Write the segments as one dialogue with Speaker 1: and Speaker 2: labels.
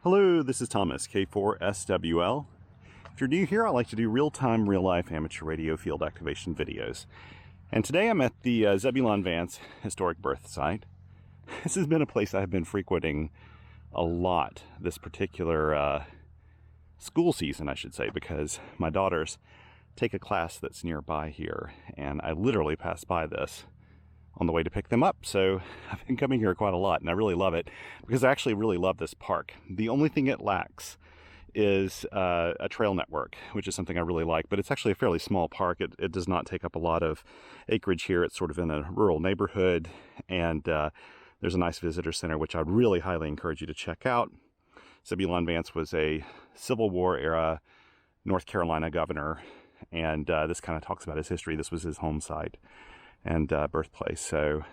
Speaker 1: Hello, this is Thomas, K4SWL. If you're new here, I like to do real-time, real-life amateur radio field activation videos. And today I'm at the Zebulon Vance Historic Birth Site. This has been a place I've been frequenting a lot this particular school season, I should say, because my daughters take a class that's nearby here, and I literally pass by this on the way to pick them up. So I've been coming here quite a lot, and I really love it because I actually really love this park. The only thing it lacks is a trail network, which is something I really like, but it's actually a fairly small park. It does not take up a lot of acreage here. It's sort of in a rural neighborhood, and there's a nice visitor center, which I'd really highly encourage you to check out. Zebulon Vance was a Civil War era North Carolina governor, and this kind of talks about his history. This was his home site and birthplace, so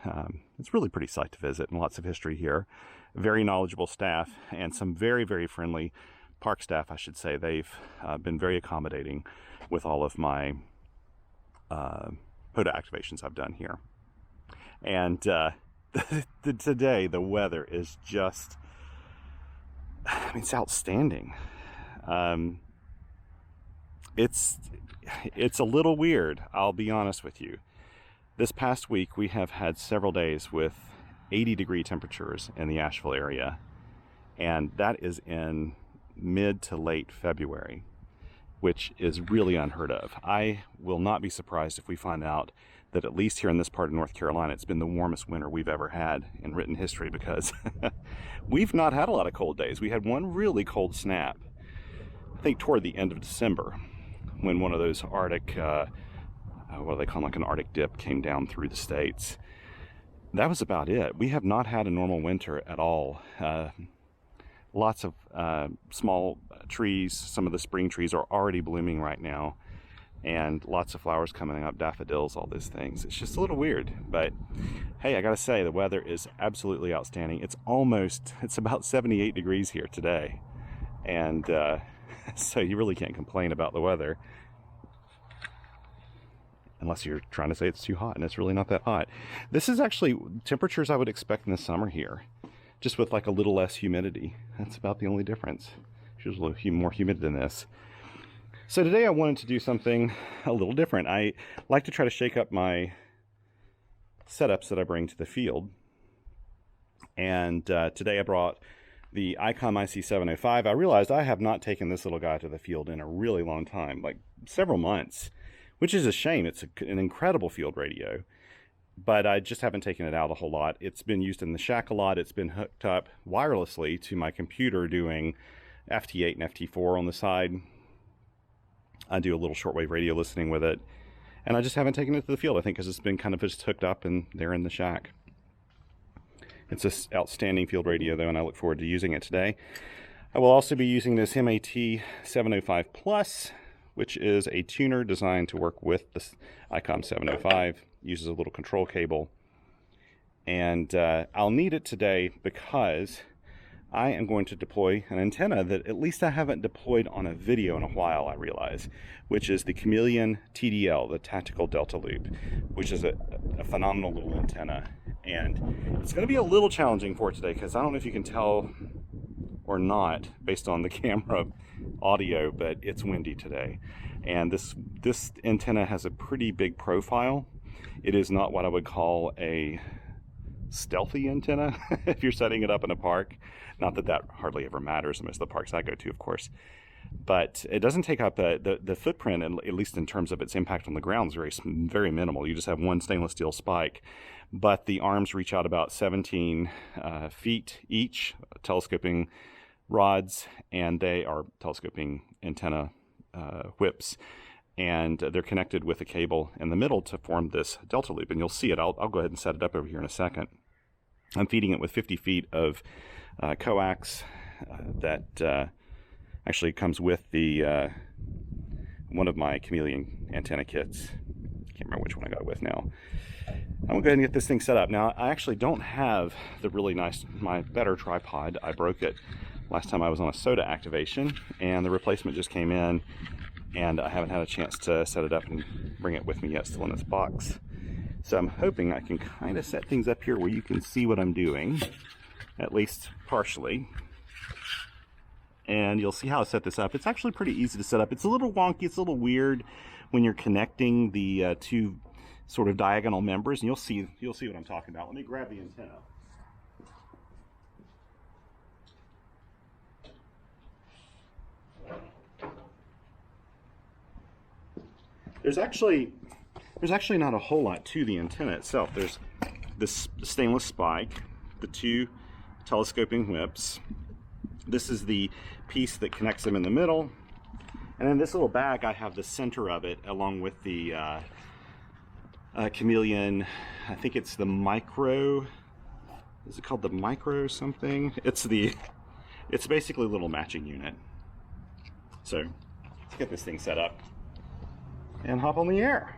Speaker 1: it's a really pretty site to visit, and lots of history here. Very knowledgeable staff, and some very, very friendly park staff, I should say. They've been very accommodating with all of my POTA activations I've done here. And today, the weather is just, it's outstanding. It's a little weird, I'll be honest with you. This past week, we have had several days with 80-degree temperatures in the Asheville area, and that is in mid to late February, which is really unheard of. I will not be surprised if we find out that at least here in this part of North Carolina, it's been the warmest winter we've ever had in written history, because we've not had a lot of cold days. We had one really cold snap, I think toward the end of December, when one of those Arctic, what do they call, like an Arctic dip, came down through the states. That was about it. We have not had a normal winter at all. Lots of small trees. Some of the spring trees are already blooming right now, and lots of flowers coming up, daffodils, all those things. It's just a little weird, but hey, I gotta say, the weather is absolutely outstanding. It's about 78 degrees here today, and so you really can't complain about the weather, unless you're trying to say it's too hot, and it's really not that hot. This is actually temperatures I would expect in the summer here, just with like a little less humidity. That's about the only difference. It's usually a little more humid than this. So today I wanted to do something a little different. I like to try to shake up my setups that I bring to the field. And today I brought the Icom IC-705. I realized I have not taken this little guy to the field in a really long time, like several months, which is a shame. It's an incredible field radio, but I just haven't taken it out a whole lot. It's been used in the shack a lot. It's been hooked up wirelessly to my computer doing FT8 and FT4 on the side. I do a little shortwave radio listening with it, and I just haven't taken it to the field, I think, because it's been kind of just hooked up and there in the shack. It's an outstanding field radio, though, and I look forward to using it today. I will also be using this CHA 705 Plus, which is a tuner designed to work with the Icom 705. Uses a little control cable, and I'll need it today because I am going to deploy an antenna that at least I haven't deployed on a video in a while, I realize, which is the Chameleon TDL, the Tactical Delta Loop, which is a phenomenal little antenna. And it's going to be a little challenging for it today, because I don't know if you can tell or not based on the camera audio, but it's windy today, and this antenna has a pretty big profile. It is not what I would call a stealthy antenna if you're setting it up in a park. Not that that hardly ever matters in most of the parks I go to, of course, but it doesn't take up the footprint, and at least in terms of its impact on the ground, is very minimal. You just have one stainless steel spike, but the arms reach out about 17 feet each, telescoping rods, and they are telescoping antenna whips, and they're connected with a cable in the middle to form this delta loop, and you'll see it. I'll go ahead and set it up over here in a second. I'm feeding it with 50 feet of coax that actually comes with the one of my Chameleon antenna kits. Can't remember which one I got it with now. I'm gonna go ahead and get this thing set up. Now, I actually don't have the really nice, my better tripod. I broke it last time I was on a SOTA activation, and the replacement just came in, and I haven't had a chance to set it up and bring it with me yet, still in this box. So I'm hoping I can kind of set things up here where you can see what I'm doing, at least partially. and you'll see how I set this up. It's actually pretty easy to set up. It's a little wonky, it's a little weird when you're connecting the two sort of diagonal members, and you'll see what I'm talking about. Let me grab the antenna. There's actually not a whole lot to the antenna itself. There's this stainless spike, the two telescoping whips. This is the piece that connects them in the middle. And in this little bag, I have the center of it along with the Chameleon, I think it's the micro, is it called the micro something? It's basically a little matching unit. So let's get this thing set up and hop on the air.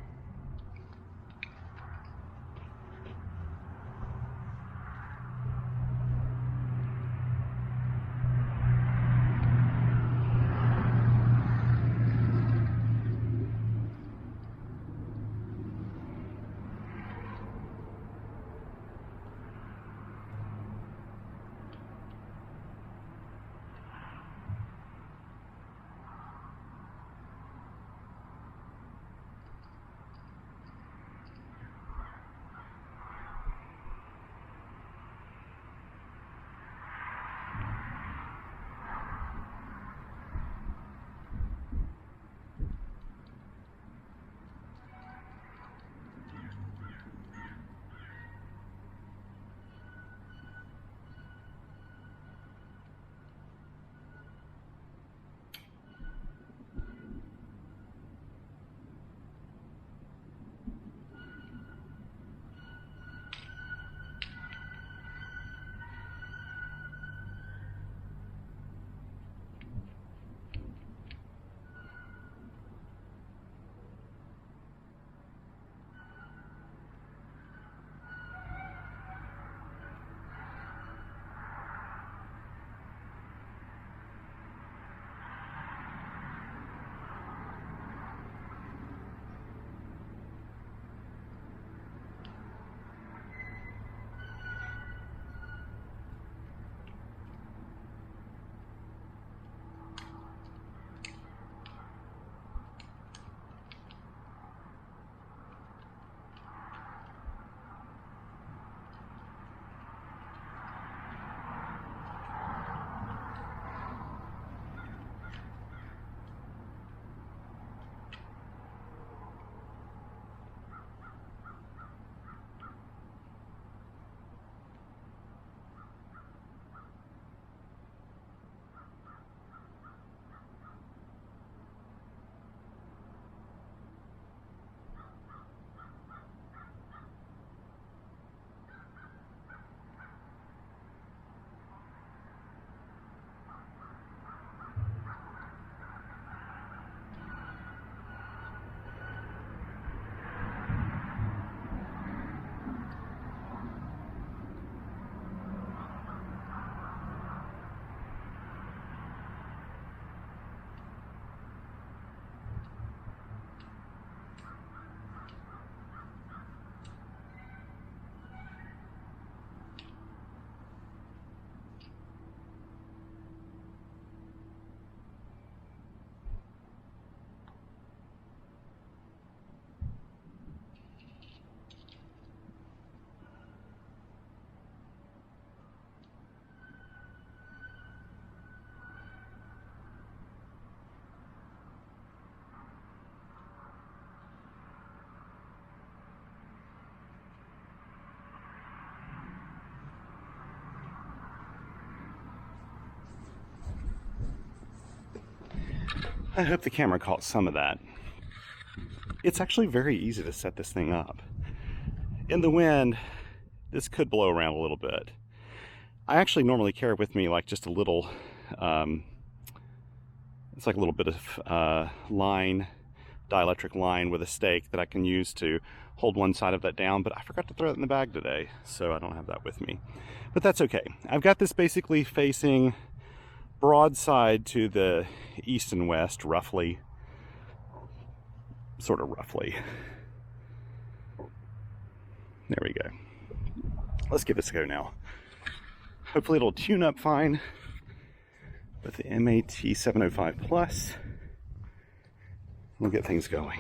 Speaker 1: I hope the camera caught some of that. It's actually very easy to set this thing up. In the wind, this could blow around a little bit. I actually normally carry with me like just a little, it's like a little bit of line, dielectric line with a stake that I can use to hold one side of that down, but I forgot to throw it in the bag today, so I don't have that with me. But that's okay. I've got this basically facing broadside to the east and west, roughly, sort of roughly. There we go. Let's give this a go now. Hopefully it'll tune up fine. with the MAT-705 Plus. We'll get things going.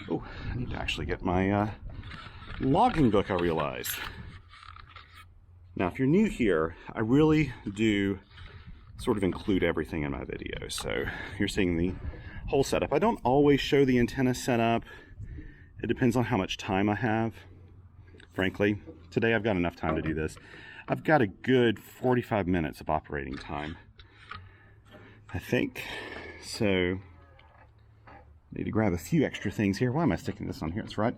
Speaker 1: Oh, I need to actually get my logging book, I realized. Now, if you're new here, I really do sort of include everything in my videos. So you're seeing the whole setup. I don't always show the antenna setup. It depends on how much time I have. Frankly, today I've got enough time to do this. I've got a good 45 minutes of operating time, I think. So I need to grab a few extra things here. Why am I sticking this on here? It's right.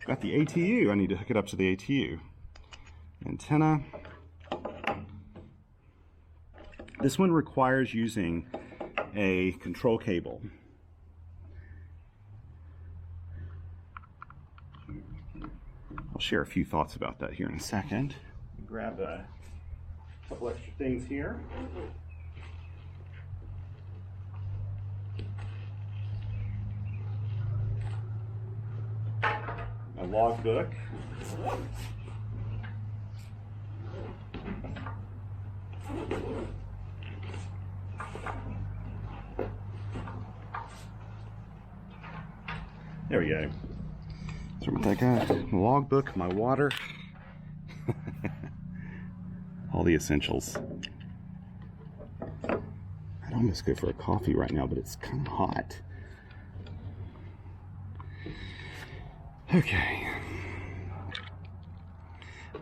Speaker 1: I've got the ATU. I need to hook it up to the ATU. Antenna. This one requires using a control cable. I'll share a few thoughts about that here in a second. Grab a couple extra things here. A log book. There we go. So what I got, my logbook, my water, all the essentials. I'd almost go for a coffee right now, but it's kind of hot. Okay.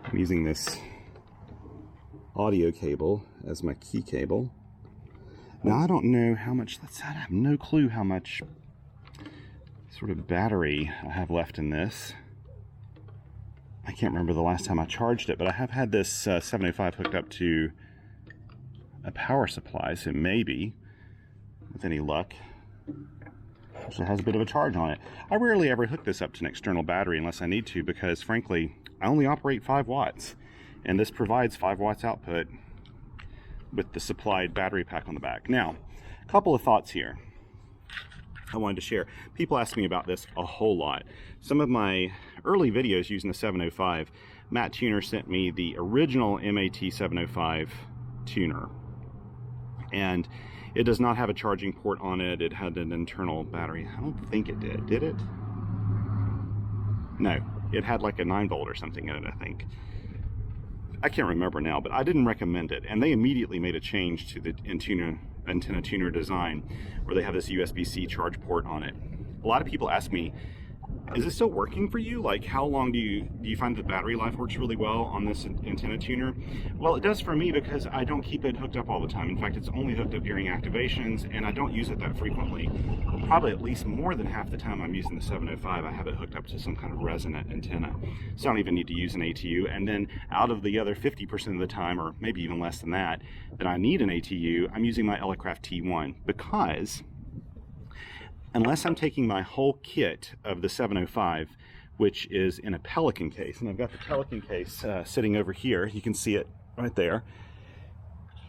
Speaker 1: I'm using this audio cable as my key cable. Now I don't know how much, I have no clue how much sort of battery I have left in this. I can't remember the last time I charged it, but I have had this 705 hooked up to a power supply, so maybe, with any luck, it has a bit of a charge on it. I rarely ever hook this up to an external battery unless I need to, because frankly, I only operate 5 watts, and this provides 5 watts output with the supplied battery pack on the back. Now, a couple of thoughts here I wanted to share. People ask me about this a whole lot. Some of my early videos using the 705, Matt Tuner sent me the original MAT-705 tuner, and it does not have a charging port on it. It had an internal battery. I don't think it did. Did it? No, it had like a 9-volt or something in it, I think. I can't remember now, but I didn't recommend it, and they immediately made a change to the antenna tuner design where they have this USB-C charge port on it. A lot of people ask me, is it still working for you? Like, how long do you find the battery life works really well on this antenna tuner? Well, it does for me, because I don't keep it hooked up all the time. In fact, it's only hooked up during activations, and I don't use it that frequently. Probably at least more than half the time I'm using the 705, I have it hooked up to some kind of resonant antenna. So I don't even need to use an ATU. And then out of the other 50% of the time, or maybe even less than that I need an ATU, I'm using my Elecraft T1, because unless I'm taking my whole kit of the 705, which is in a Pelican case, and I've got the Pelican case sitting over here, you can see it right there.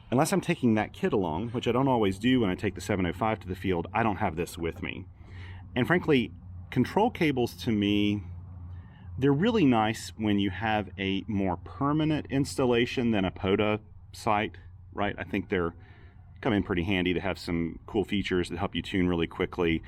Speaker 1: Unless I'm taking that kit along, which I don't always do when I take the 705 to the field, I don't have this with me. And frankly, control cables to me, they're really nice when you have a more permanent installation than a POTA site, right? I think they're come in pretty handy to have some cool features that help you tune really quickly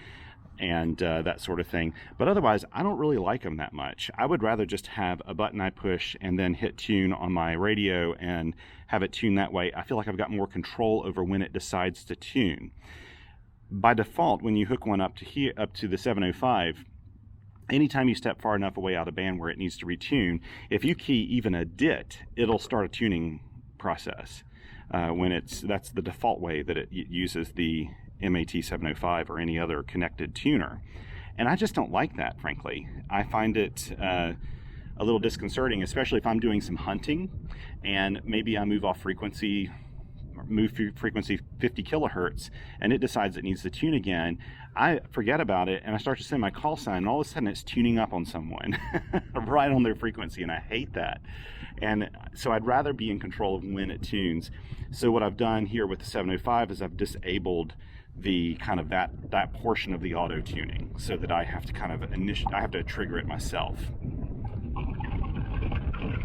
Speaker 1: and that sort of thing. But otherwise, I don't really like them that much. I would rather just have a button I push and then hit tune on my radio and have it tune that way. I feel like I've got more control over when it decides to tune. By default, when you hook one up to the 705, anytime you step far enough away out of band where it needs to retune, if you key even a DIT, it'll start a tuning process. That's the default way that it uses the MAT-705 or any other connected tuner. And I just don't like that, frankly. I find it a little disconcerting, especially if I'm doing some hunting and maybe I move frequency 50 kilohertz and it decides it needs to tune again. I forget about it and I start to send my call sign, and all of a sudden it's tuning up on someone right on their frequency, and I hate that. And so I'd rather be in control of when it tunes. So what I've done here with the 705 is I've disabled the kind of that portion of the auto tuning, so that I have to kind of I have to trigger it myself.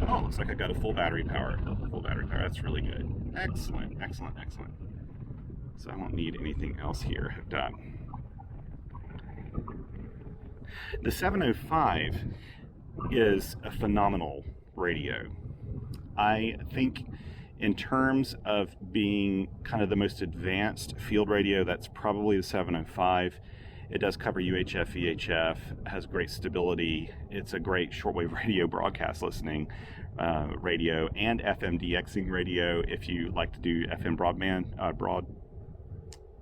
Speaker 1: Oh, looks like I got a full battery power. That's really good. Excellent, excellent, excellent. So I won't need anything else here hooked up. The 705 is a phenomenal radio. I think in terms of being kind of the most advanced field radio, that's probably the 705. It does cover UHF, VHF, has great stability. It's a great shortwave radio broadcast listening radio and FM DXing radio if you like to do FM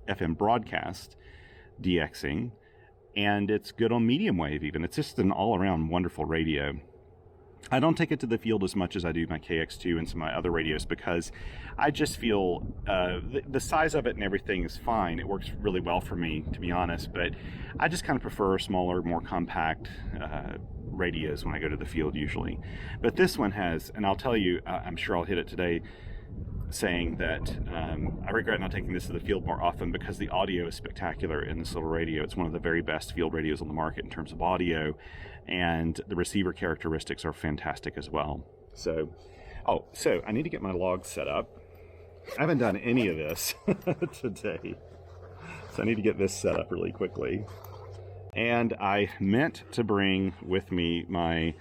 Speaker 1: FM broadcast DXing. And it's good on medium wave even. It's just an all-around wonderful radio. I don't take it to the field as much as I do my KX2 and some of my other radios because I just feel the size of it and everything is fine. It works really well for me, to be honest, but I just kind of prefer smaller, more compact radios when I go to the field usually. But this one has, and I'll tell you, I'm sure I'll hit it today, saying that I regret not taking this to the field more often because the audio is spectacular in this little radio. It's one of the very best field radios on the market in terms of audio, and the receiver characteristics are fantastic as well. So I need to get my logs set up. I haven't done any of this today, so I need to get this set up really quickly. And I meant to bring with me my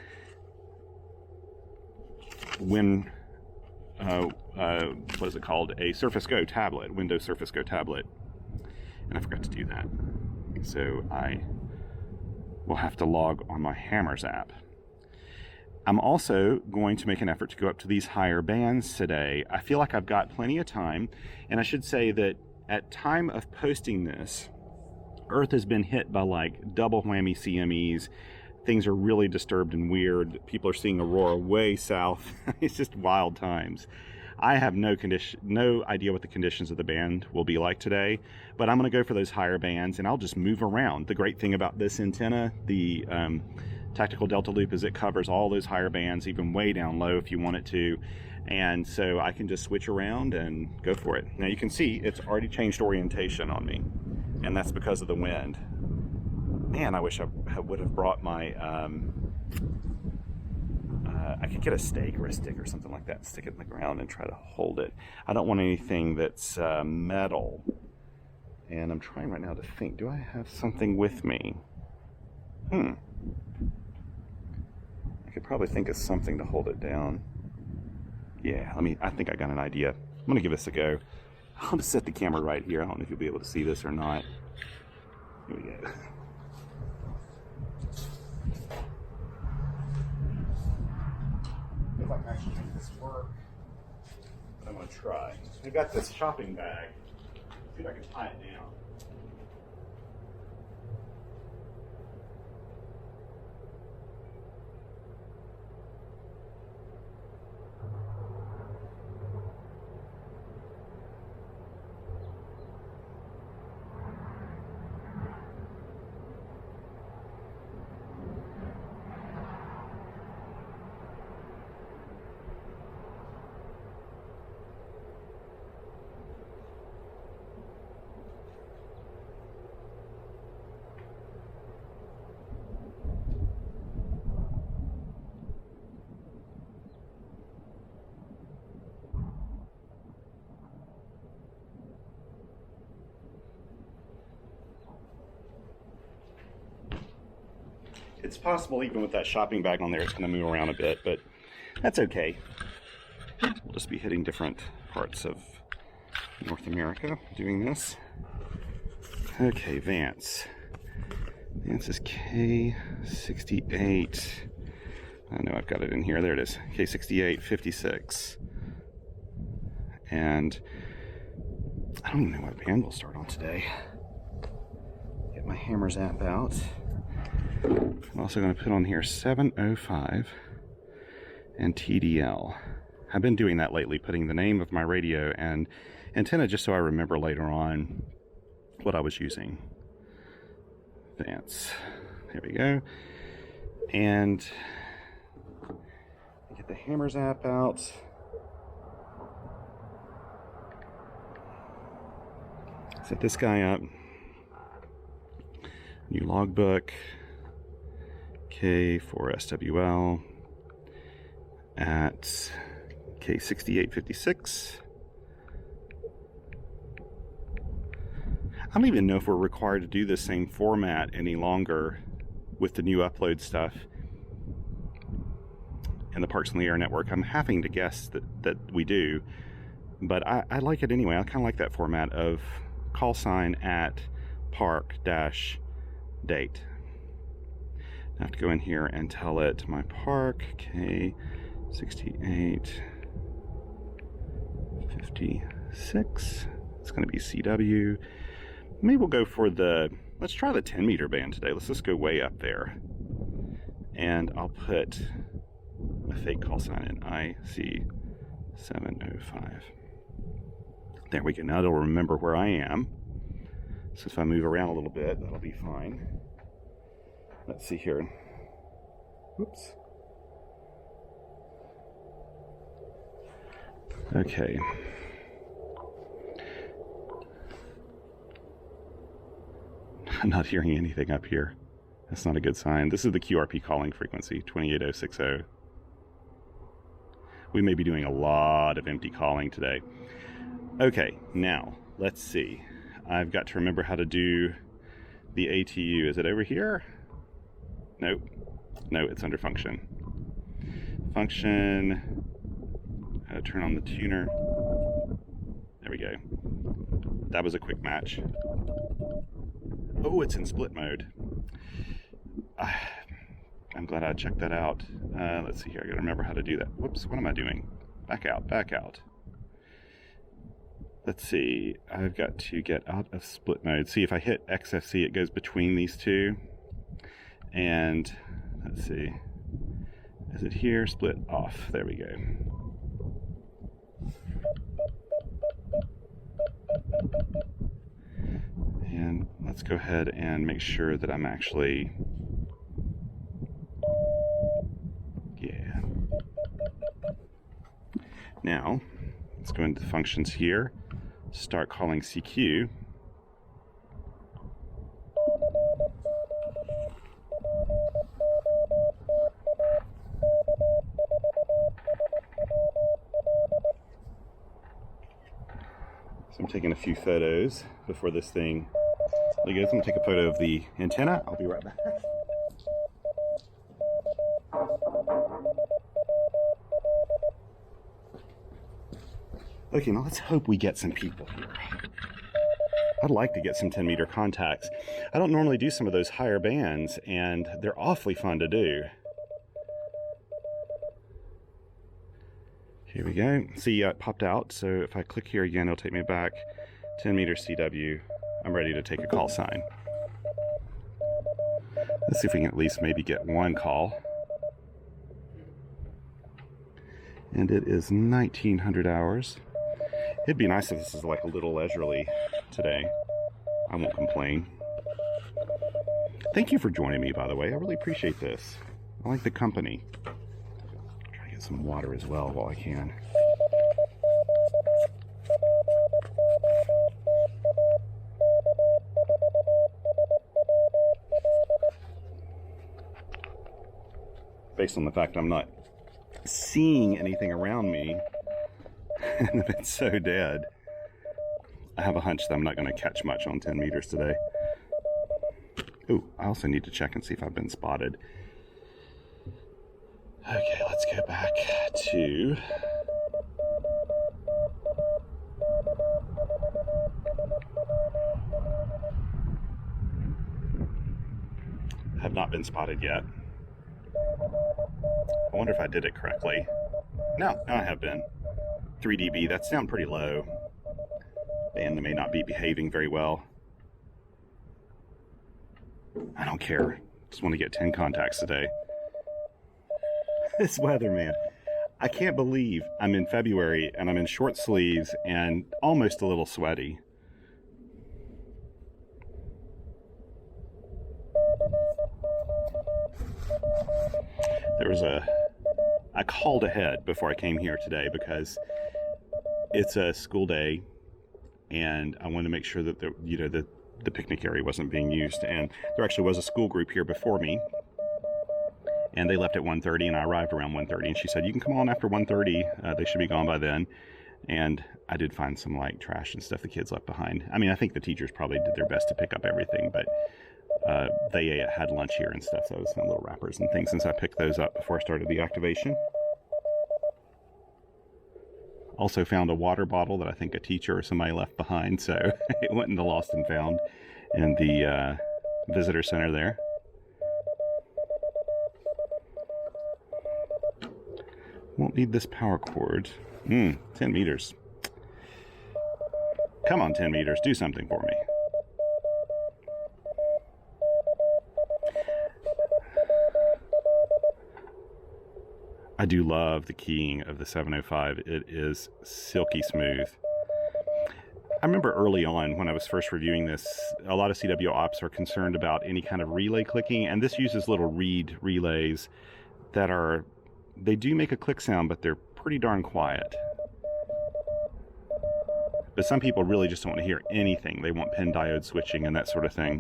Speaker 1: what is it called? A Surface Go tablet, Windows Surface Go tablet. And I forgot to do that. So I will have to log on my Hammers app. I'm also going to make an effort to go up to these higher bands today. I feel like I've got plenty of time. And I should say that at time of posting this, Earth has been hit by like double whammy CMEs. Things are really disturbed and weird. People are seeing aurora way south. It's just wild times. I have no idea what the conditions of the band will be like today, but I'm going to go for those higher bands and I'll just move around. The great thing about this antenna, the Tactical Delta Loop, is it covers all those higher bands, even way down low if you want it to. And so I can just switch around and go for it. Now you can see it's already changed orientation on me, and that's because of the wind. Man, I wish I would have brought my, I could get a stake or a stick or something like that and stick it in the ground and try to hold it. I don't want anything that's metal. And I'm trying right now to think, do I have something with me? I could probably think of something to hold it down. Yeah, I think I got an idea. I'm gonna give this a go. I'll just set the camera right here. I don't know if you'll be able to see this or not. Here we go. If I can actually make this work, but I'm going to try. I've got this shopping bag. See if I can tie it down. It's possible even with that shopping bag on there it's going to move around a bit, but that's okay. We'll just be hitting different parts of North America doing this. Okay, Vance. Vance is K68. I know I've got it in here. There it is. K6856. And I don't even know what band we'll start on today. Get my Hammers app out. I'm also going to put on here 705 and TDL. I've been doing that lately, putting the name of my radio and antenna just so I remember later on what I was using. Vance. There we go. And get the Hammers app out. Set this guy up. New logbook. K4SWL at K6856. I don't even know if we're required to do the same format any longer with the new upload stuff and the Parks on the Air network. I'm having to guess that we do, but I like it anyway. I kind of like that format of call sign at park dash date. I have to go in here and tell it my park K6856. It's going to be CW. Maybe we'll go for let's try the 10 meter band today. Let's just go way up there. And I'll put a fake call sign in IC-705. There we go. Now it'll remember where I am. So if I move around a little bit, that'll be fine. Let's see here. Whoops. Okay. I'm not hearing anything up here. That's not a good sign. This is the QRP calling frequency, 28060. We may be doing a lot of empty calling today. Okay, now, let's see. I've got to remember how to do the ATU. Is it over here? Nope. No, it's under function. Function. How to turn on the tuner. There we go. That was a quick match. Oh, it's in split mode. I'm glad I checked that out. Let's see here. I gotta remember how to do that. Whoops, what am I doing? Back out, back out. Let's see. I've got to get out of split mode. See, if I hit XFC, it goes between these two. And let's see. Is it here? Split off. There we go. And let's go ahead and make sure that I'm actually, yeah. Now, let's go into the functions here, start calling CQ. So I'm taking a few photos before this thing goes. I'm gonna take a photo of the antenna. I'll be right back. Okay, now let's hope we get some people here. I'd like to get some 10 meter contacts. I don't normally do some of those higher bands, and they're awfully fun to do. Here we go. See, it popped out, so if I click here again, it'll take me back. 10 meter CW. I'm ready to take a call sign. Let's see if we can at least maybe get one call. And it is 1900 hours. It'd be nice if this is like a little leisurely today. I won't complain. Thank you for joining me, by the way. I really appreciate this. I like the company. Try to get some water as well while I can. Based on the fact I'm not seeing anything around me and it's so dead, I have a hunch that I'm not going to catch much on 10 meters today. Ooh, I also need to check and see if I've been spotted. Okay, let's go back to have not been spotted yet. I wonder if I did it correctly. No, I have been. 3 dB, that's down pretty low. And they may not be behaving very well. I don't care. Just want to get 10 contacts today. This weather, man. I can't believe I'm in February and I'm in short sleeves and almost a little sweaty. There was I called ahead before I came here today because it's a school day and I wanted to make sure that the picnic area wasn't being used. And there actually was a school group here before me and they left at 1:30 and I arrived around 1:30 and she said, you can come on after 1:30. They should be gone by then. And I did find some like trash and stuff the kids left behind. I mean, I think the teachers probably did their best to pick up everything, but they had lunch here and stuff, so I was found little wrappers and things since I picked those up before I started the activation. Also found a water bottle that I think a teacher or somebody left behind, so it went in the lost and found in the visitor center there. Won't need this power cord. 10 meters. Come on, 10 meters, do something for me. I do love the keying of the 705. It is silky smooth. I remember early on when I was first reviewing this, a lot of CW ops are concerned about any kind of relay clicking, and this uses little reed relays that are, they do make a click sound, but they're pretty darn quiet. But some people really just don't want to hear anything. They want pin diode switching and that sort of thing.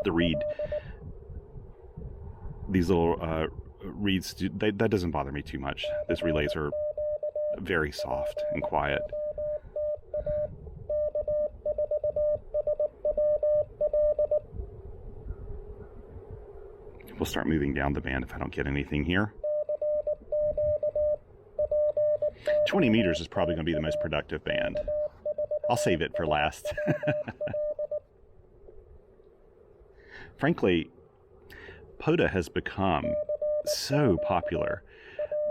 Speaker 1: The reed, these little reeds, that doesn't bother me too much. These relays are very soft and quiet. We'll start moving down the band if I don't get anything here. 20 meters is probably going to be the most productive band. I'll save it for last. Frankly, POTA has become so popular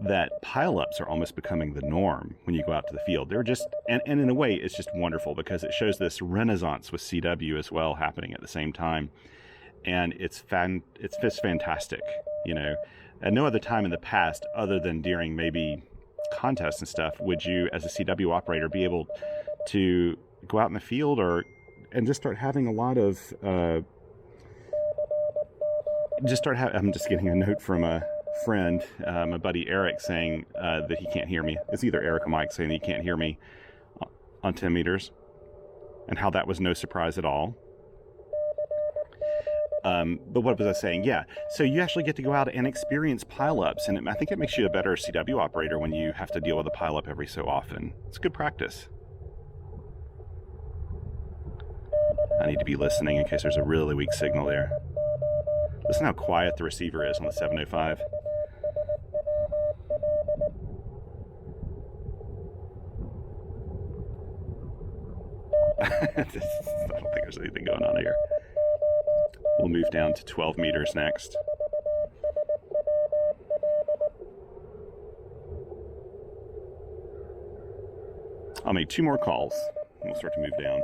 Speaker 1: that pileups are almost becoming the norm when you go out to the field. They're just, and in a way, it's just wonderful because it shows this renaissance with CW as well happening at the same time. And it's just fantastic, you know. At no other time in the past, other than during maybe contests and stuff, would you, as a CW operator, be able to go out in the field and just start having a lot of I'm just getting a note from a friend, my buddy Eric, saying that he can't hear me. It's either Eric or Mike saying that he can't hear me on 10 meters, and how that was no surprise at all. But what was I saying? Yeah, so you actually get to go out and experience pileups, and I think it makes you a better CW operator when you have to deal with a pileup every so often. It's good practice. I need to be listening in case there's a really weak signal there. Listen how quiet the receiver is on the 705. I don't think there's anything going on here. We'll move down to 12 meters next. I'll make 2 more calls and we'll start to move down.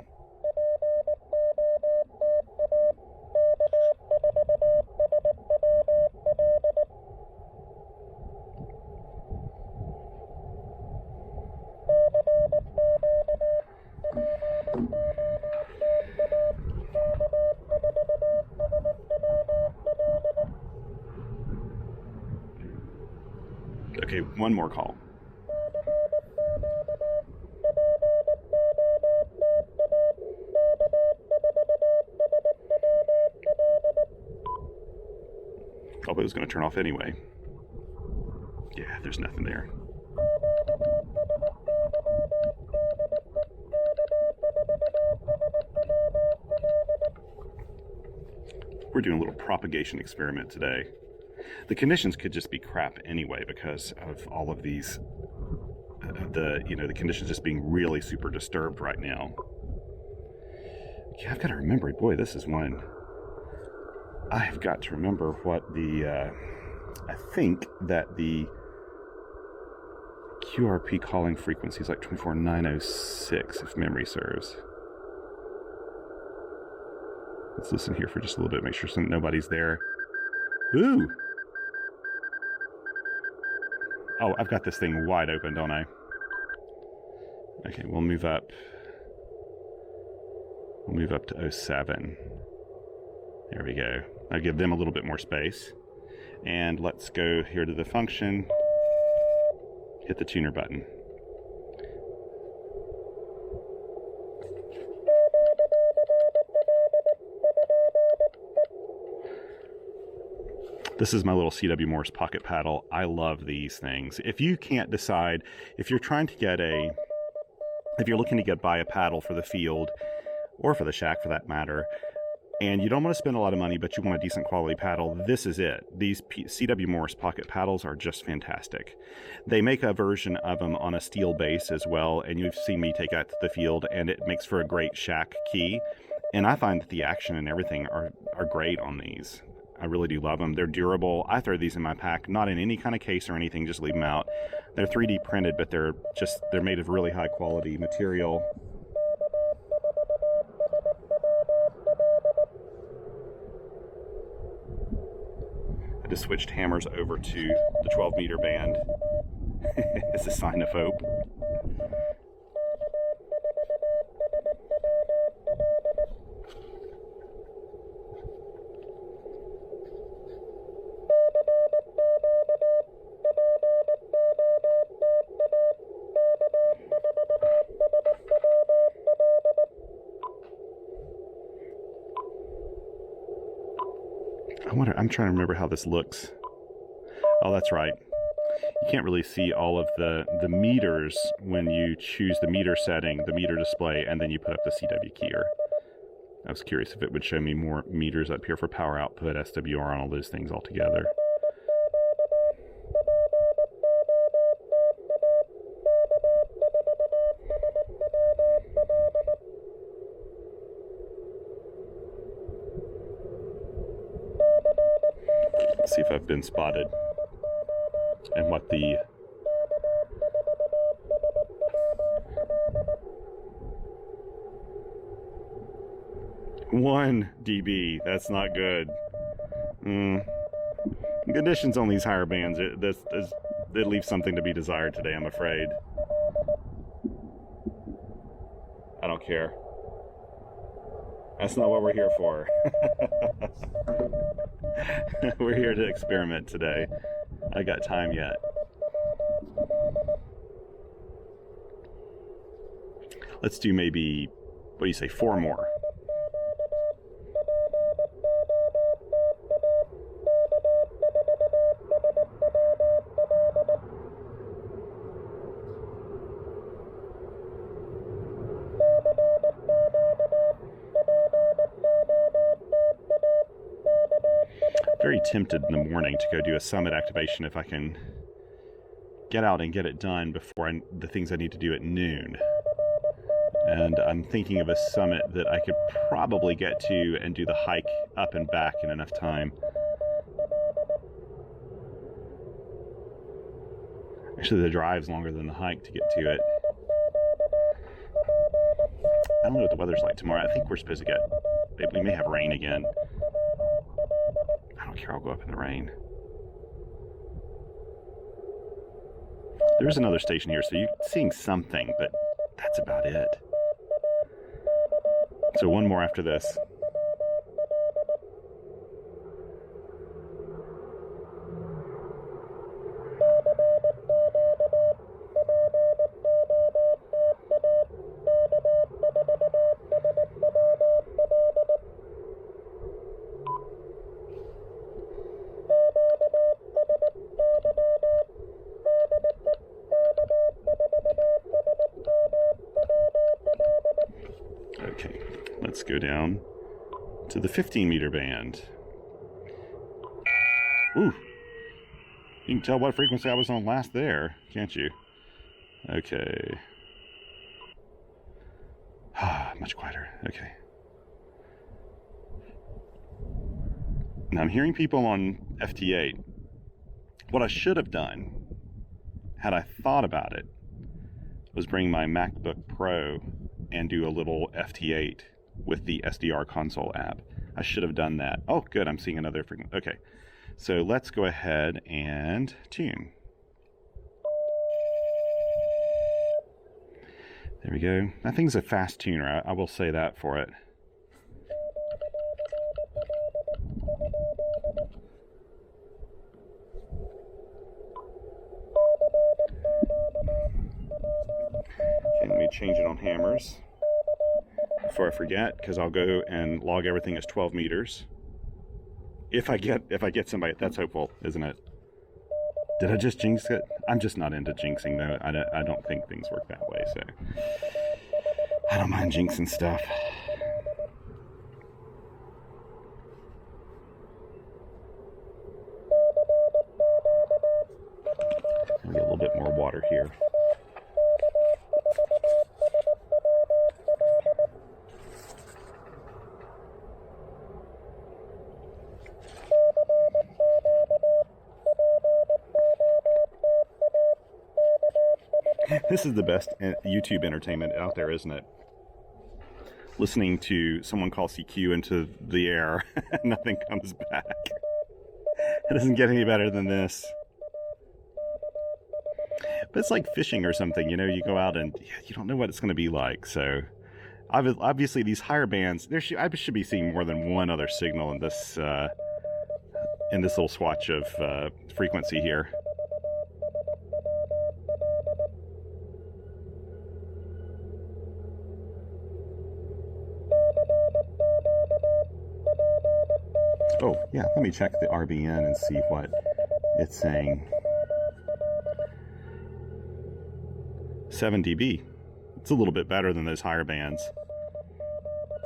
Speaker 1: Okay, 1 more call. Thought it was going to turn off anyway. Yeah, there's nothing there. We're doing a little propagation experiment today. The conditions could just be crap anyway because of all of these, the conditions just being really super disturbed right now. Yeah, I've got to remember, boy, this is one. I've got to remember what the, I think that the QRP calling frequency is like 24906 if memory serves. Let's listen here for just a little bit, make sure nobody's there. Ooh! Oh, I've got this thing wide open, don't I? Okay, we'll move up. We'll move up to 07. There we go. I'll give them a little bit more space. And let's go here to the function. Hit the tuner button. This is my little CW Morse pocket paddle. I love these things. If you can't decide, if you're trying to get a if you're looking to buy a paddle for the field, or for the shack for that matter, and you don't want to spend a lot of money, but you want a decent quality paddle, this is it. These C.W. Morris pocket paddles are just fantastic. They make a version of them on a steel base as well, and you've seen me take that to the field, and it makes for a great shack key. And I find that the action and everything are great on these. I really do love them. They're durable. I throw these in my pack, not in any kind of case or anything, just leave them out. They're 3D printed, but they're made of really high quality material. I just switched hammers over to the 12-meter band as a sign of hope. I'm trying to remember how this looks. Oh, that's right. You can't really see all of the meters when you choose the meter setting, the meter display, and then you put up the CW keyer. I was curious if it would show me more meters up here for power output, SWR, and all those things all together. See if I've been spotted and what the one dB. That's not good. Conditions on these higher bands, it leaves something to be desired today, I'm afraid. I don't care. That's not what we're here for. We're here to experiment today. I got time yet. Let's do maybe, what do you say, 4 more. Very tempted in the morning to go do a summit activation if I can get out and get it done before the things I need to do at noon. And I'm thinking of a summit that I could probably get to and do the hike up and back in enough time. Actually, the drive's longer than the hike to get to it. I don't know what the weather's like tomorrow. I think we're supposed to get, we may have rain again. I don't care, I'll go up in the rain. There's another station here, so you're seeing something, but that's about it. So one more after this. Okay, let's go down to the 15-meter band. Ooh, you can tell what frequency I was on last there, can't you? Okay. Much quieter, okay. Now I'm hearing people on FT8. What I should have done, had I thought about it, was bring my MacBook Pro and do a little FT8 with the SDR console app. I should have done that. Oh, good, I'm seeing another frequency. Okay, so let's go ahead and tune. There we go. That thing's a fast tuner, I will say that for it. Okay, let me change it on hammers before I forget, because I'll go and log everything as 12 meters. If I get somebody, that's hopeful, isn't it? Did I just jinx it? I'm just not into jinxing, though. I don't think things work that way, so. I don't mind jinxing stuff. Maybe a little bit more water here. This is the best YouTube entertainment out there, isn't it? Listening to someone call CQ into the air, nothing comes back. It doesn't get any better than this. But it's like fishing or something, you know, you go out and you don't know what it's going to be like. So obviously these higher bands, I should be seeing more than one other signal in this little swatch of frequency here. Oh, yeah, let me check the RBN and see what it's saying. 7 dB. It's a little bit better than those higher bands.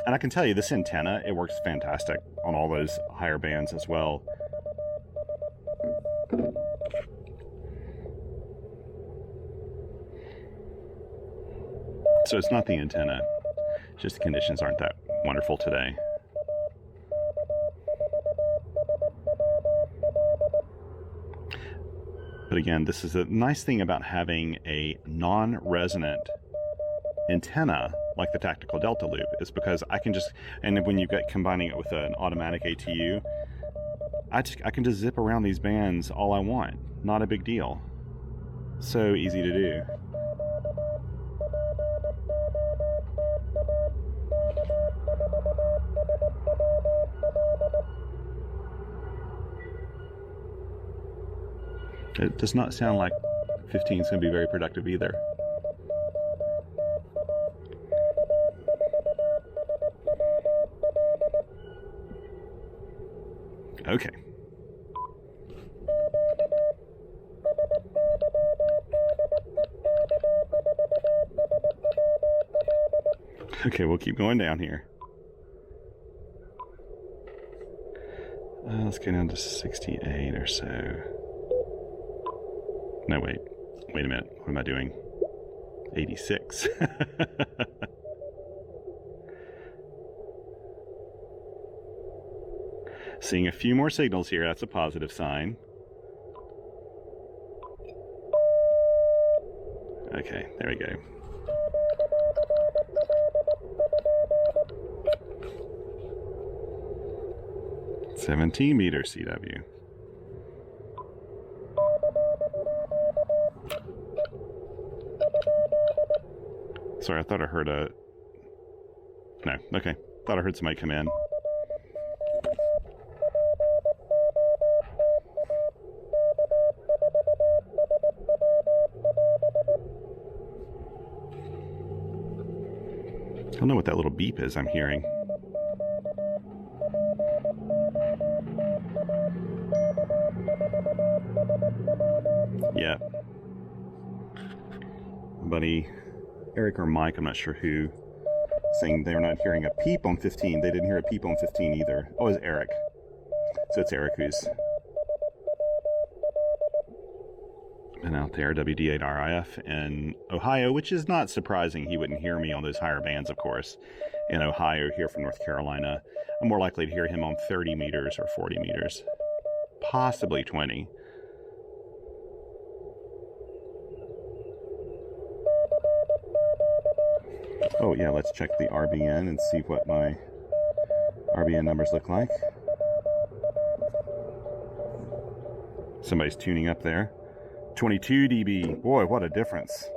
Speaker 1: And I can tell you, this antenna, it works fantastic on all those higher bands as well. So it's not the antenna, just the conditions aren't that wonderful today. But again, this is a nice thing about having a non-resonant antenna like the Tactical Delta Loop, is because I can just, and when you get combining it with an automatic ATU, I can just zip around these bands all I want. Not a big deal. So easy to do. It does not sound like 15 is going to be very productive either. Okay. Okay, we'll keep going down here. Let's go down to 68 or so. No, wait a minute. What am I doing? 86. Seeing a few more signals here. That's a positive sign. Okay, there we go. "17 meters CW. Sorry, I thought I heard a... No, okay. Thought I heard somebody come in. I don't know what that little beep is I'm hearing. Yeah. Buddy Eric or Mike, I'm not sure who, saying they're not hearing a peep on 15. They didn't hear a peep on 15 either. Oh, it's Eric. So it's Eric who's been out there, WD8RIF in Ohio, which is not surprising. He wouldn't hear me on those higher bands, of course. In Ohio, here from North Carolina, I'm more likely to hear him on 30 meters or 40 meters. Possibly 20. Oh yeah, let's check the RBN and see what my RBN numbers look like. Somebody's tuning up there. 22 dB. Boy, what a difference.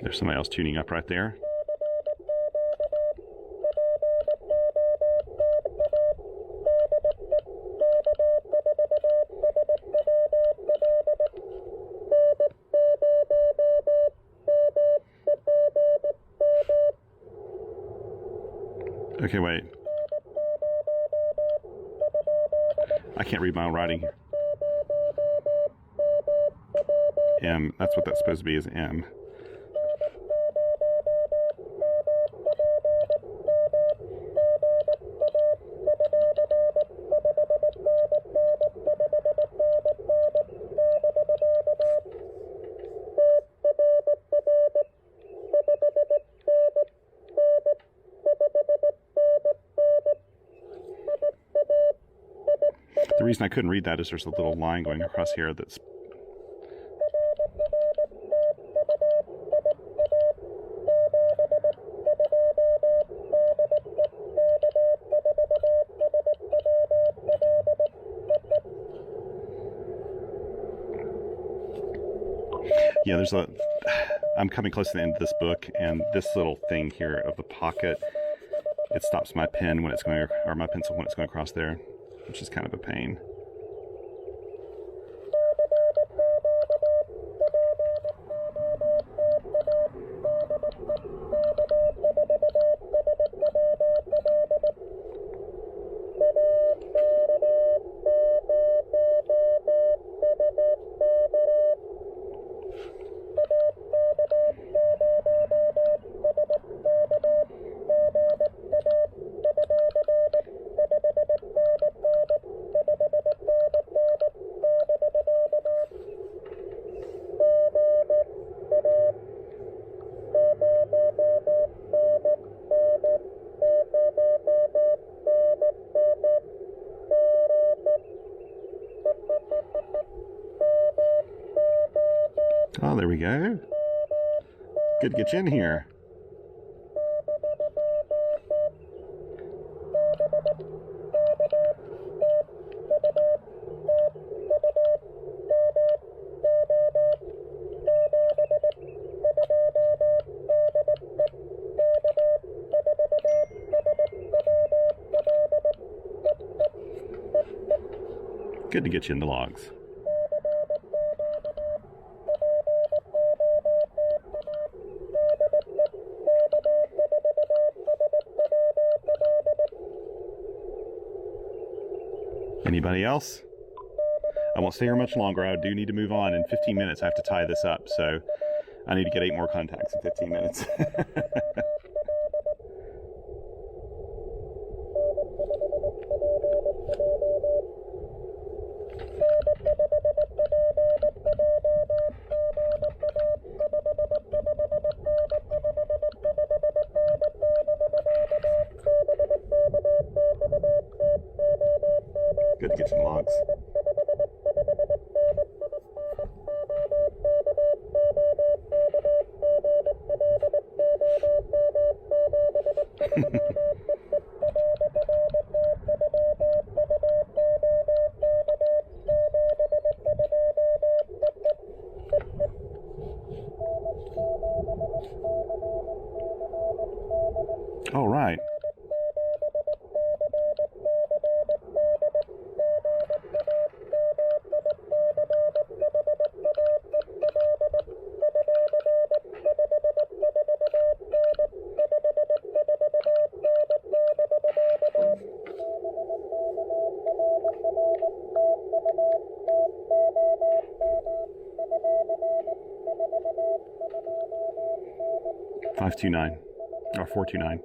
Speaker 1: There's somebody else tuning up right there. Okay, wait. I can't read my own writing here. M, that's what that's supposed to be, is M. The reason I couldn't read that is there's a little line going across here that's... Yeah, there's a... I'm coming close to the end of this book, and this little thing here of the pocket, it stops my pen when it's going, or my pencil when it's going across there, which is kind of a pain. Oh, there we go. Good to get you in here. Good to get you in the logs. Anybody else? I won't stay here much longer. I do need to move on. In 15 minutes, I have to tie this up, so I need to get 8 more contacts in 15 minutes. Good to get some logs. All right. $529 or $429.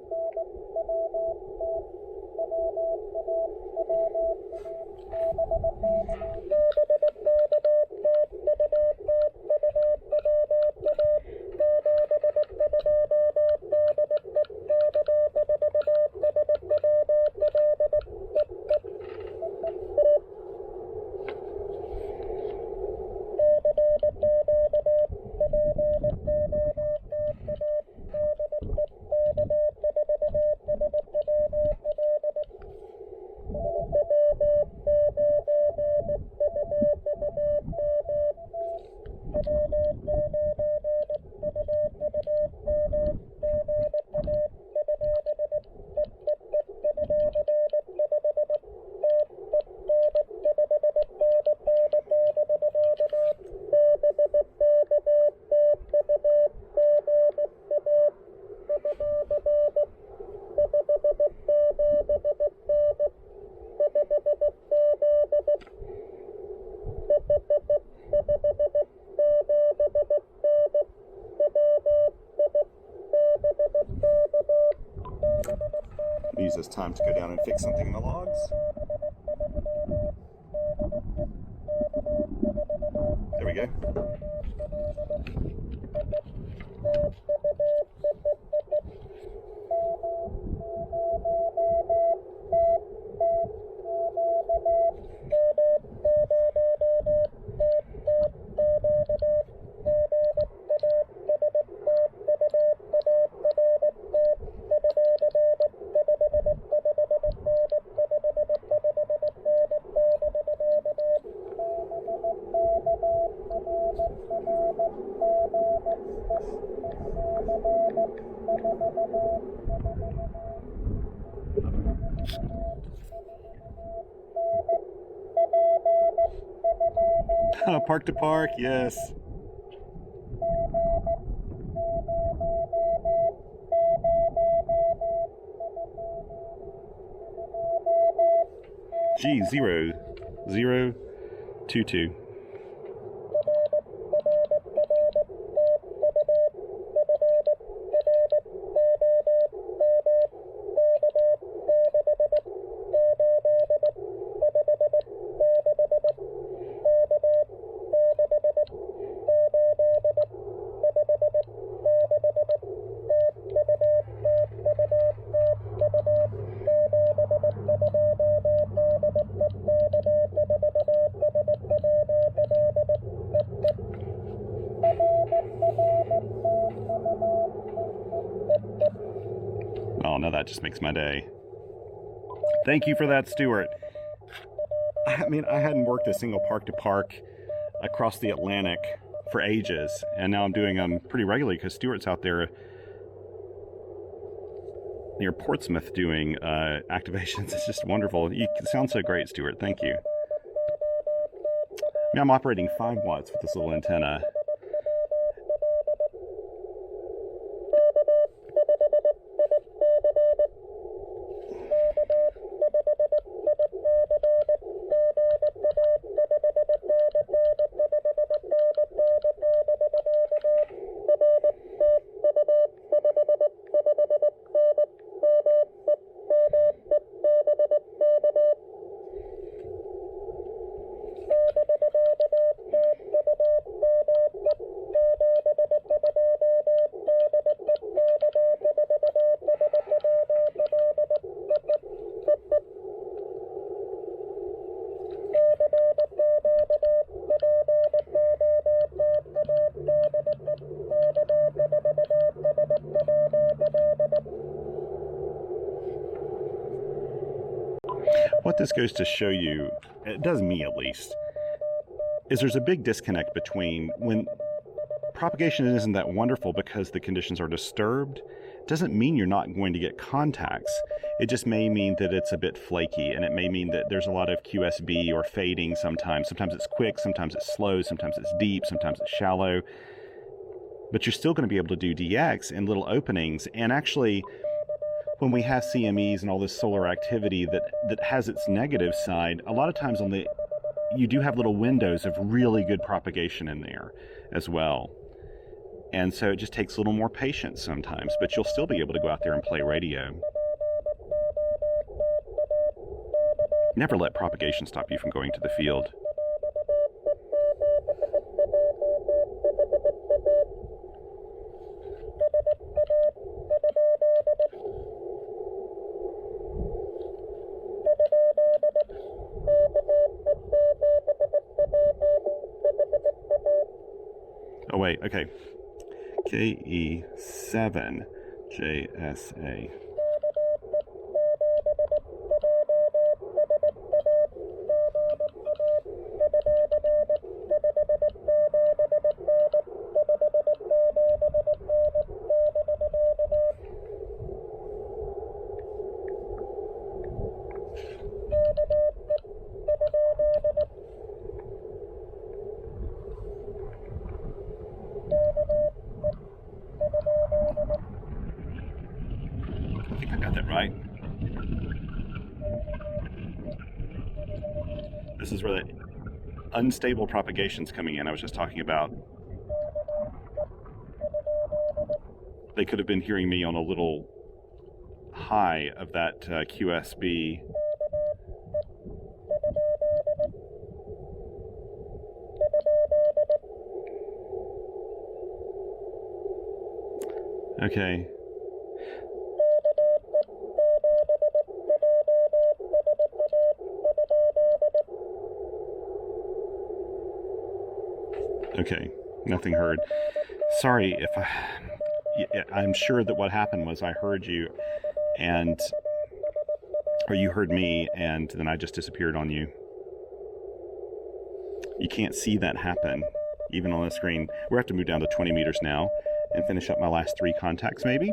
Speaker 1: use this time to go down and fix something in the logs. There we go. Park to park, yes. G0022. Oh, no, that just makes my day. Thank you for that, Stuart. I mean, I hadn't worked a single park-to-park across the Atlantic for ages, and now I'm doing them pretty regularly because Stuart's out there near Portsmouth doing activations. It's just wonderful. You sound so great, Stuart. Thank you. I mean, I'm operating 5 watts with this little antenna. What this goes to show you, it does me at least, is there's a big disconnect between when propagation isn't that wonderful because the conditions are disturbed, doesn't mean you're not going to get contacts. It just may mean that it's a bit flaky, and it may mean that there's a lot of QSB or fading sometimes. Sometimes it's quick, sometimes it's slow, sometimes it's deep, sometimes it's shallow. But you're still going to be able to do DX in little openings, and actually, when we have CMEs and all this solar activity that has its negative side, a lot of times you do have little windows of really good propagation in there as well. And so it just takes a little more patience sometimes, but you'll still be able to go out there and play radio. Never let propagation stop you from going to the field. Oh wait, okay. KE7JSA. I think I got that right. This is where the unstable propagation's coming in I was just talking about. They could have been hearing me on a little high of that QSB. Okay. Okay, nothing heard. Sorry if I'm sure that what happened was I heard you or you heard me and then I just disappeared on you. You can't see that happen, even on the screen. We're have to move down to 20 meters now and finish up my last 3 contacts maybe.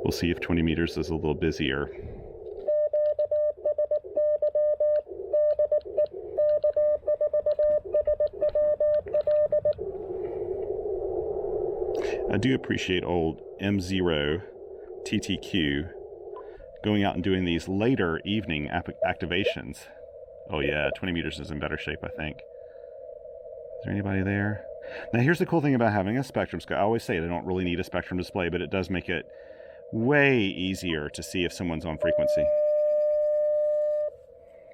Speaker 1: We'll see if 20 meters is a little busier. I do appreciate old M0 TTQ going out and doing these later evening activations. Oh yeah, 20 meters is in better shape, I think. Is there anybody there? Now here's the cool thing about having a spectrum scope. I always say I don't really need a spectrum display, but it does make it way easier to see if someone's on frequency.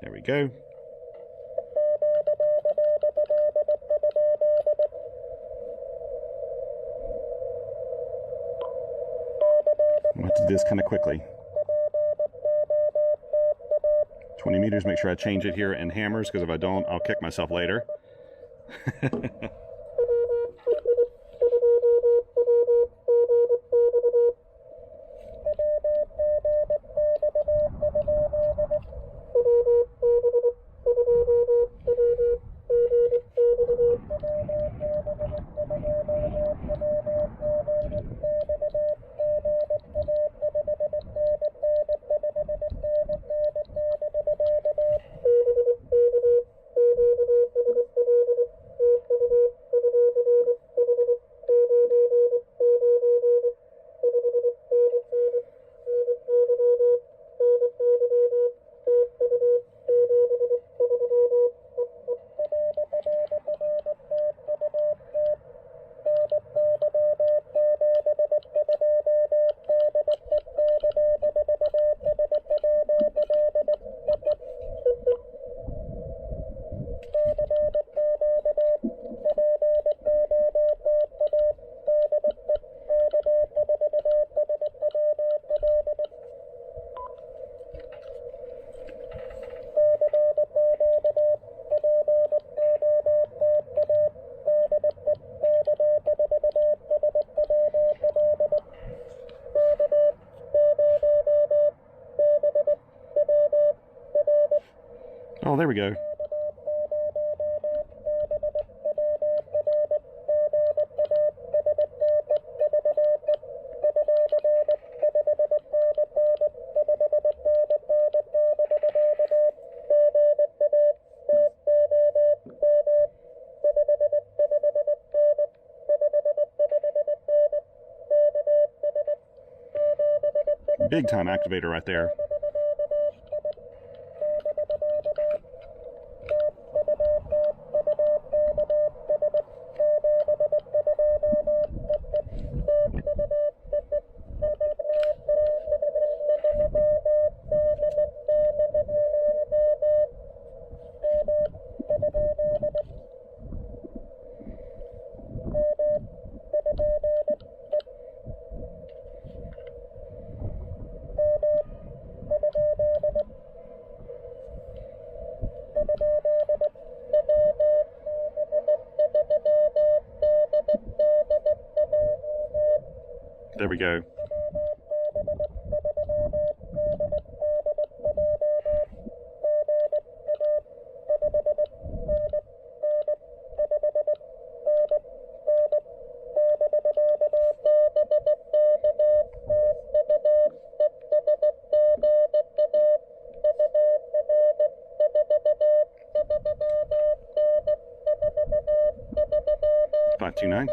Speaker 1: There we go. I'm going to do this kind of quickly. 20 meters, make sure I change it here in hammers, because if I don't, I'll kick myself later. Oh, there we go. Big time activator right there. There we go. Five, 2, 9.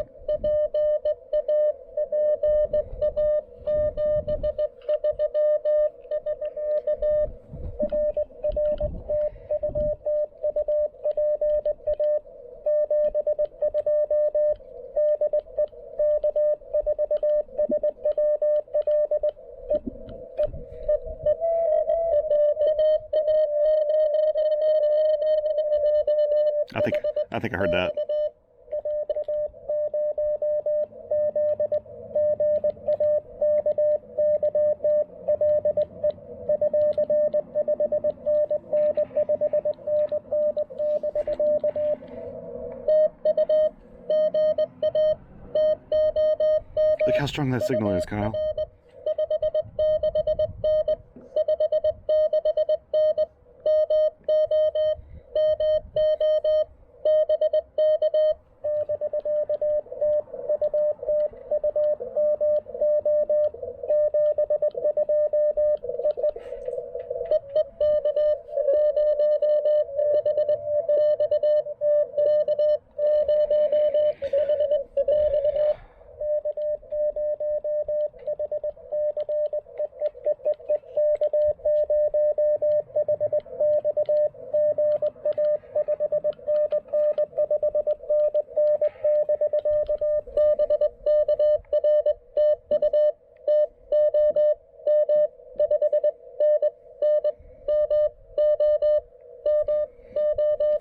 Speaker 1: I think I heard that. Look how strong that signal is, Kyle.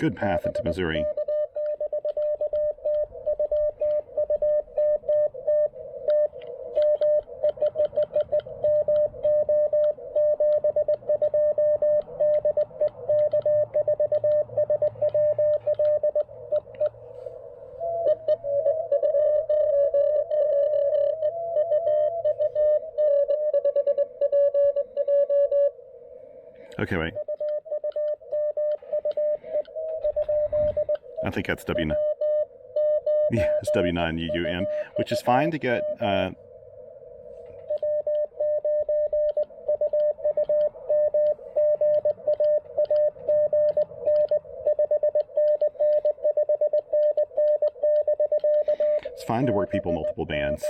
Speaker 1: Good path into Missouri. Okay, wait. I think that's W9. Yeah, it's W9UUM, which is fine to get. It's fine to work people multiple bands.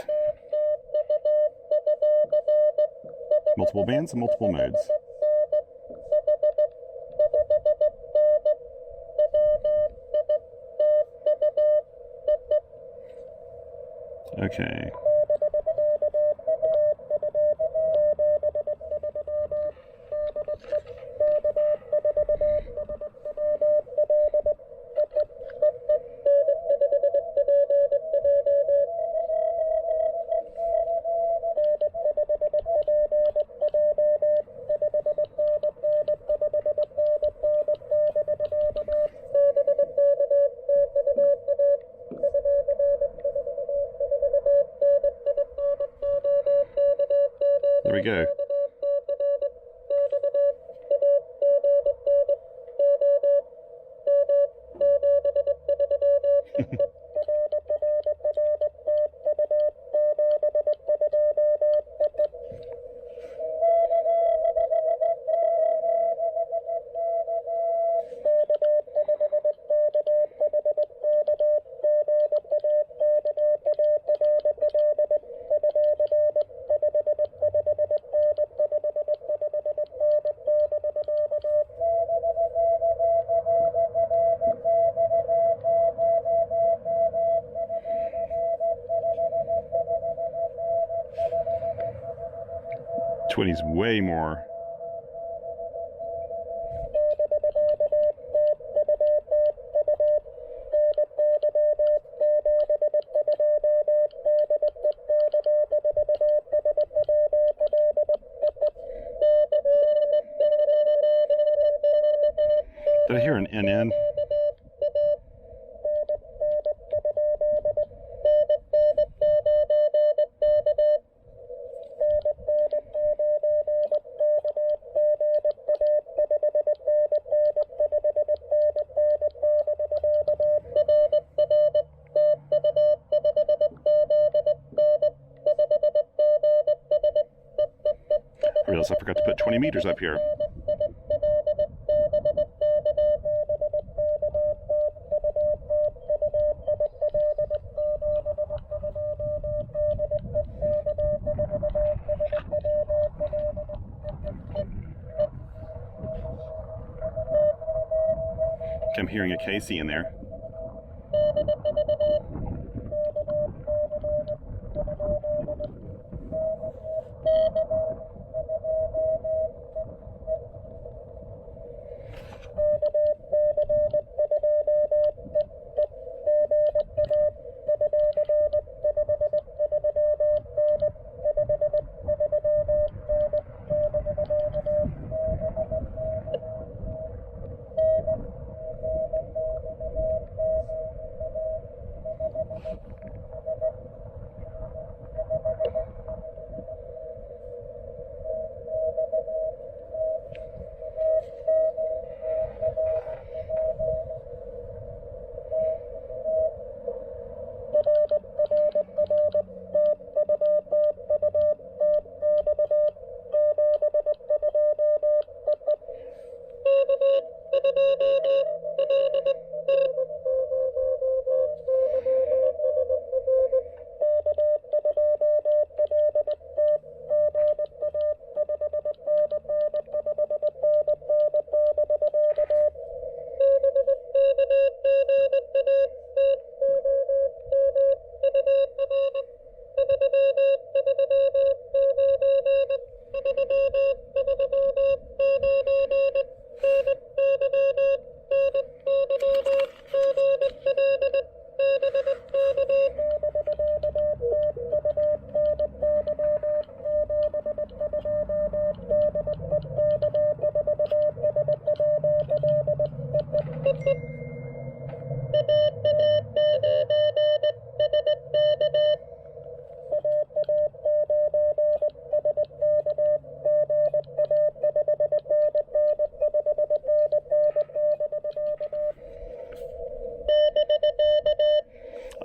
Speaker 1: Multiple bands and multiple modes. Okay. There we go. Twenty's way more. Did I hear an NN? I realized I forgot to put 20 meters up here. I'm hearing a KC in there.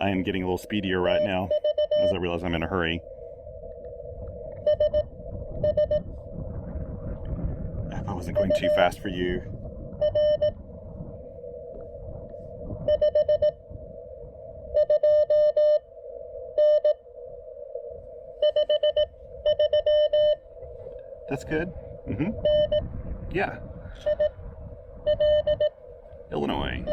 Speaker 1: I am getting a little speedier right now as I realize I'm in a hurry. I hope I wasn't going too fast for you. That's good. Yeah. Illinois.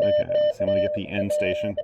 Speaker 1: Okay, let's see, I'm going to get the end station.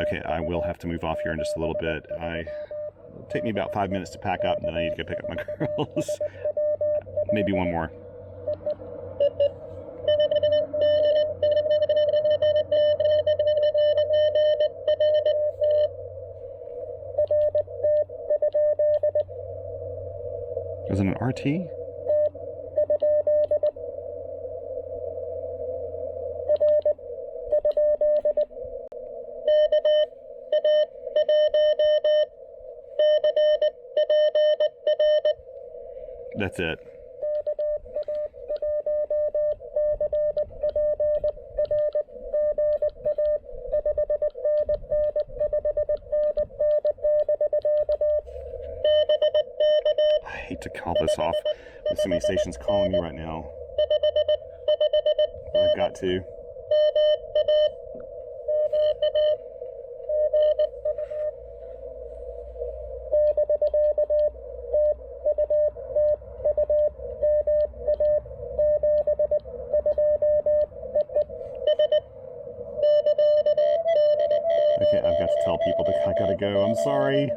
Speaker 1: Okay, I will have to move off here in just a little bit. It'll take me about 5 minutes to pack up, and then I need to go pick up my girls. Maybe one more. Was it an RT? That's it. I hate to call this off with so many stations calling me right now. But I've got to. Okay, I've got to tell people that I gotta go. I'm sorry.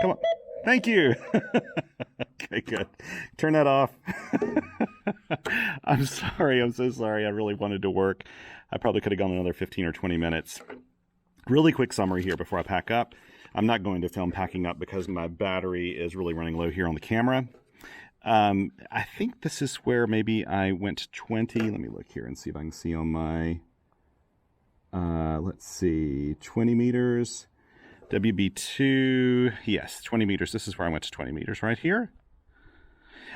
Speaker 1: Come on. Thank you. Okay, good. Turn that off. I'm sorry. I'm so sorry. I really wanted to work. I probably could have gone another 15 or 20 minutes. Really quick summary here before I pack up. I'm not going to film packing up because my battery is really running low here on the camera. I think this is where maybe I went to 20. Let me look here and see if I can see on my, let's see, 20 meters. WB2, yes, 20 meters. This is where I went to 20 meters right here.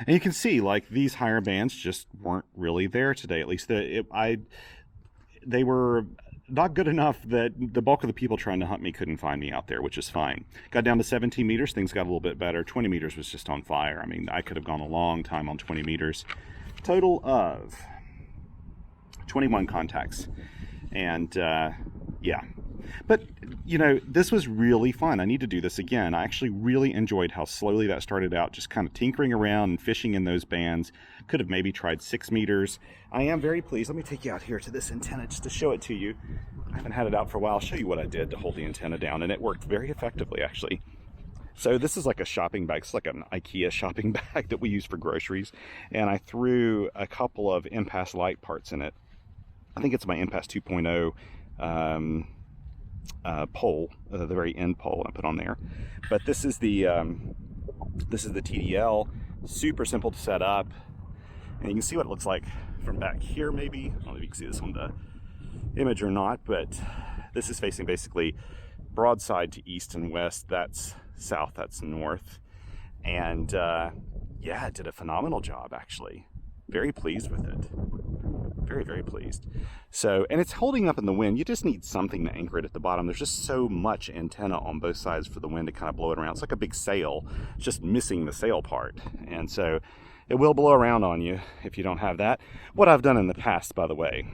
Speaker 1: And you can see, like, these higher bands just weren't really there today. At least they were not good enough that the bulk of the people trying to hunt me couldn't find me out there, which is fine. Got down to 17 meters, things got a little bit better. 20 meters was just on fire. I mean, I could have gone a long time on 20 meters. Total of 21 contacts. And, yeah. But, you know, this was really fun. I need to do this again. I actually really enjoyed how slowly that started out, just kind of tinkering around and fishing in those bands. Could have maybe tried 6 meters. I am very pleased. Let me take you out here to this antenna just to show it to you. I haven't had it out for a while. I'll show you what I did to hold the antenna down, and it worked very effectively, actually. So this is like a shopping bag. It's like an IKEA shopping bag that we use for groceries. And I threw a couple of Impasse light parts in it. I think it's my Impasse 2.0 pole, the very end pole I put on there. But this is the TDL. Super simple to set up, and you can see what it looks like from back here. Maybe I don't know if you can see this on the image or not, but this is facing basically broadside to east and west. That's south, that's north, and yeah, it did a phenomenal job, actually. Very pleased with it. Very, very pleased. So, and it's holding up in the wind. You just need something to anchor it at the bottom. There's just so much antenna on both sides for the wind to kind of blow it around. It's like a big sail, it's just missing the sail part. And so it will blow around on you if you don't have that. What I've done in the past, by the way,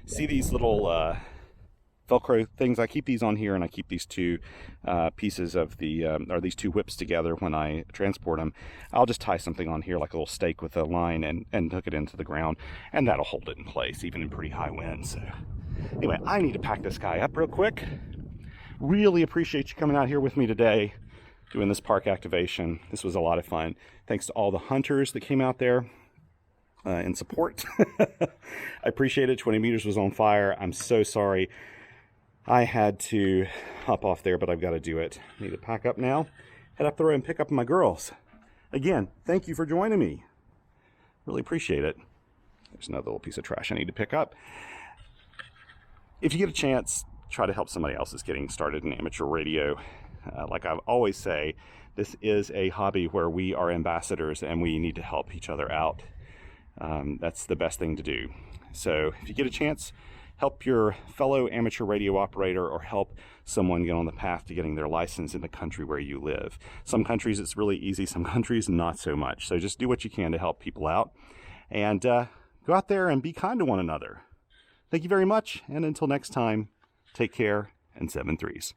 Speaker 1: see these little Velcro things? I keep these on here, and I keep these two pieces of the, or these two whips together when I transport them. I'll just tie something on here like a little stake with a line and hook it into the ground, and that'll hold it in place even in pretty high winds. So anyway, I need to pack this guy up real quick. Really appreciate you coming out here with me today, doing this park activation. This was a lot of fun. Thanks to all the hunters that came out there in support. I appreciate it. 20 meters was on fire. I'm so sorry I had to hop off there, but I've got to do it. I need to pack up now, head up the road and pick up my girls. Again, thank you for joining me. Really appreciate it. There's another little piece of trash I need to pick up. If you get a chance, try to help somebody else that's getting started in amateur radio. Like I always say, this is a hobby where we are ambassadors and we need to help each other out. That's the best thing to do. So if you get a chance, help your fellow amateur radio operator or help someone get on the path to getting their license in the country where you live. Some countries it's really easy, some countries not so much. So just do what you can to help people out, and go out there and be kind to one another. Thank you very much, and until next time, take care and 7 3s.